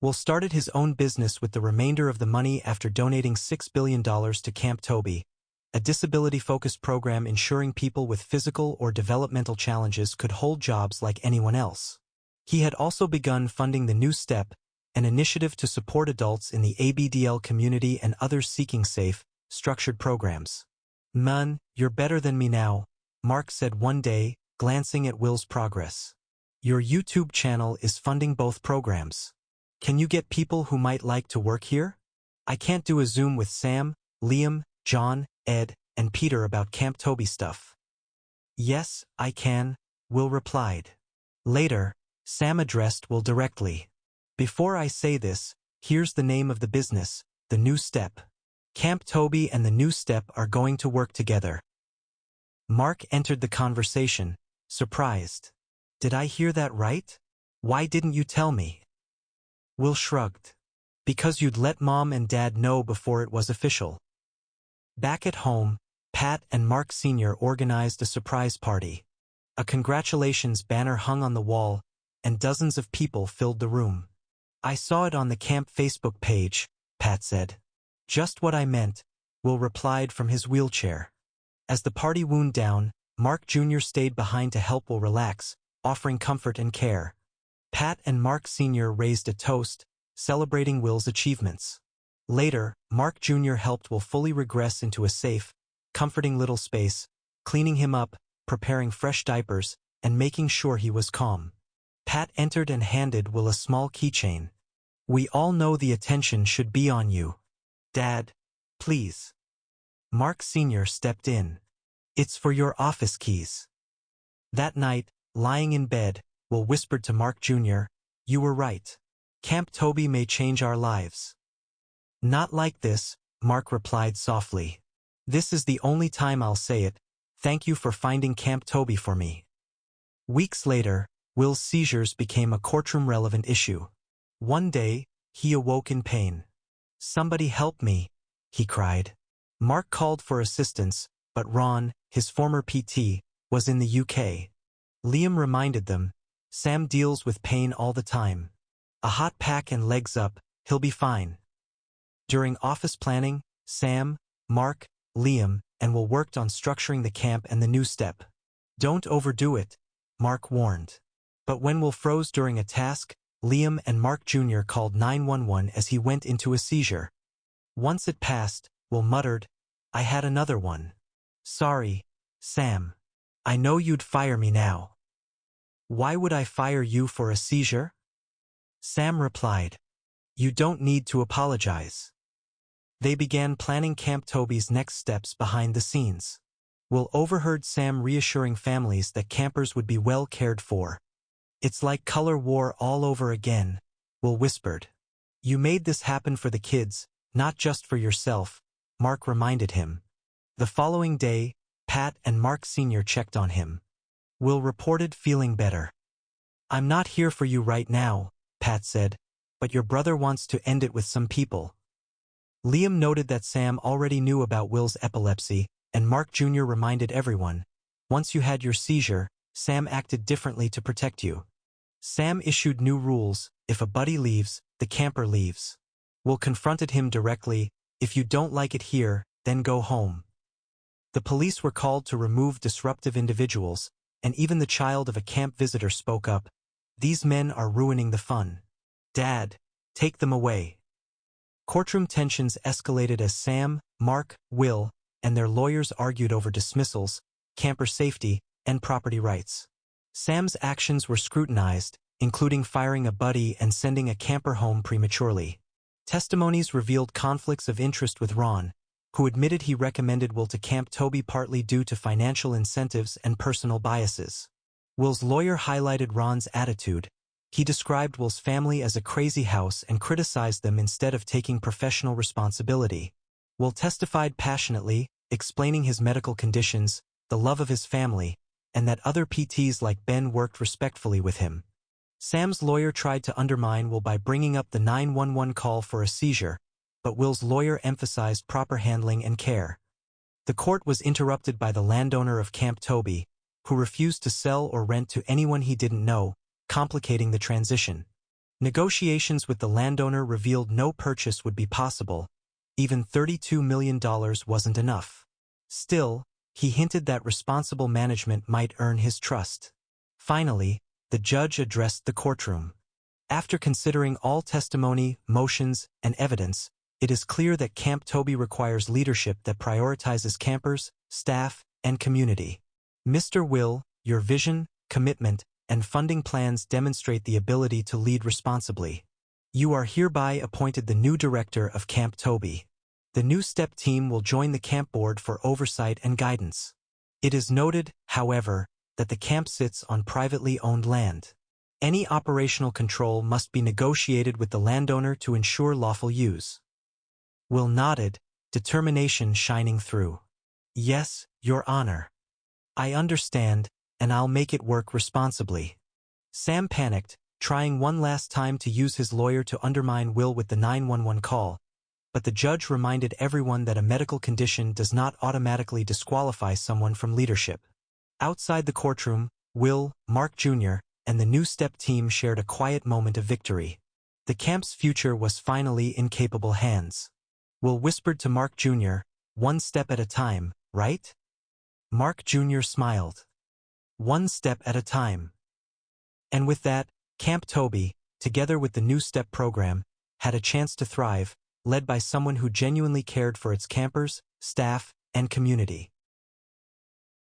Will started his own business with the remainder of the money after donating $6 billion to Camp Toby, a disability-focused program ensuring people with physical or developmental challenges could hold jobs like anyone else. He had also begun funding the New Step, an initiative to support adults in the ABDL community and others seeking safe, structured programs. "Man, you're better than me now," Mark said one day, glancing at Will's progress. "Your YouTube channel is funding both programs. Can you get people who might like to work here? I can't do a Zoom with Sam, Liam, John, Ed, and Peter about Camp Toby stuff." "Yes, I can," Will replied. Later, Sam addressed Will directly. "Before I say this, here's the name of the business, the New Step. Camp Toby and the New Step are going to work together." Mark entered the conversation, surprised. "Did I hear that right? Why didn't you tell me?" Will shrugged. "Because you'd let Mom and Dad know before it was official." Back at home, Pat and Mark Sr. organized a surprise party. A congratulations banner hung on the wall, and dozens of people filled the room. "I saw it on the camp Facebook page," Pat said. "Just what I meant," Will replied from his wheelchair. As the party wound down, Mark Jr. stayed behind to help Will relax, offering comfort and care. Pat and Mark Sr. raised a toast, celebrating Will's achievements. Later, Mark Jr. helped Will fully regress into a safe, comforting little space, cleaning him up, preparing fresh diapers, and making sure he was calm. Pat entered and handed Will a small keychain. "We all know the attention should be on you. Dad, please." Mark Sr. stepped in. "It's for your office keys." That night, lying in bed, Will whispered to Mark Jr., "You were right. Camp Toby may change our lives." "Not like this," Mark replied softly. "This is the only time I'll say it. Thank you for finding Camp Toby for me." Weeks later, Will's seizures became a courtroom-relevant issue. One day, he awoke in pain. "Somebody help me," he cried. Mark called for assistance, but Ron, his former PT, was in the UK. Liam reminded them, "Sam deals with pain all the time. A hot pack and legs up, he'll be fine." During office planning, Sam, Mark, Liam, and Will worked on structuring the camp and the New Step. "Don't overdo it," Mark warned. But when Will froze during a task, Liam and Mark Jr. called 911 as he went into a seizure. Once it passed, Will muttered, "I had another one. Sorry, Sam. I know you'd fire me now." "Why would I fire you for a seizure?" Sam replied, "You don't need to apologize." They began planning Camp Toby's next steps behind the scenes. Will overheard Sam reassuring families that campers would be well cared for. "It's like color war all over again," Will whispered. "You made this happen for the kids, not just for yourself," Mark reminded him. The following day, Pat and Mark Sr. checked on him. Will reported feeling better. "I'm not here for you right now," Pat said, "but your brother wants to end it with some people." Liam noted that Sam already knew about Will's epilepsy, and Mark Jr. reminded everyone, "Once you had your seizure, Sam acted differently to protect you." Sam issued new rules: if a buddy leaves, the camper leaves. Will confronted him directly, "If you don't like it here, then go home." The police were called to remove disruptive individuals, and even the child of a camp visitor spoke up, "These men are ruining the fun. Dad, take them away." Courtroom tensions escalated as Sam, Mark, Will, and their lawyers argued over dismissals, camper safety, and property rights. Sam's actions were scrutinized, including firing a buddy and sending a camper home prematurely. Testimonies revealed conflicts of interest with Ron, who admitted he recommended Will to Camp Toby partly due to financial incentives and personal biases. Will's lawyer highlighted Ron's attitude. He described Will's family as a crazy house and criticized them instead of taking professional responsibility. Will testified passionately, explaining his medical conditions, the love of his family, and that other PTs like Ben worked respectfully with him. Sam's lawyer tried to undermine Will by bringing up the 911 call for a seizure, but Will's lawyer emphasized proper handling and care. The court was interrupted by the landowner of Camp Toby, who refused to sell or rent to anyone he didn't know, complicating the transition. Negotiations with the landowner revealed no purchase would be possible. Even $32 million wasn't enough. Still, he hinted that responsible management might earn his trust. Finally, the judge addressed the courtroom. After considering all testimony, motions, and evidence, it is clear that Camp Toby requires leadership that prioritizes campers, staff, and community. Mr. Will, your vision, commitment, and funding plans demonstrate the ability to lead responsibly. You are hereby appointed the new director of Camp Toby. The new STEP team will join the camp board for oversight and guidance. It is noted, however, that the camp sits on privately owned land. Any operational control must be negotiated with the landowner to ensure lawful use. Will nodded, determination shining through. Yes, Your Honor. I understand, and I'll make it work responsibly. Sam panicked, trying one last time to use his lawyer to undermine Will with the 911 call, but the judge reminded everyone that a medical condition does not automatically disqualify someone from leadership. Outside the courtroom, Will, Mark Jr., and the new STEP team shared a quiet moment of victory. The camp's future was finally in capable hands. Will whispered to Mark Jr., "One step at a time, right?" Mark Jr. smiled. One step at a time. And with that, Camp Toby, together with the new STEP program, had a chance to thrive, led by someone who genuinely cared for its campers, staff, and community.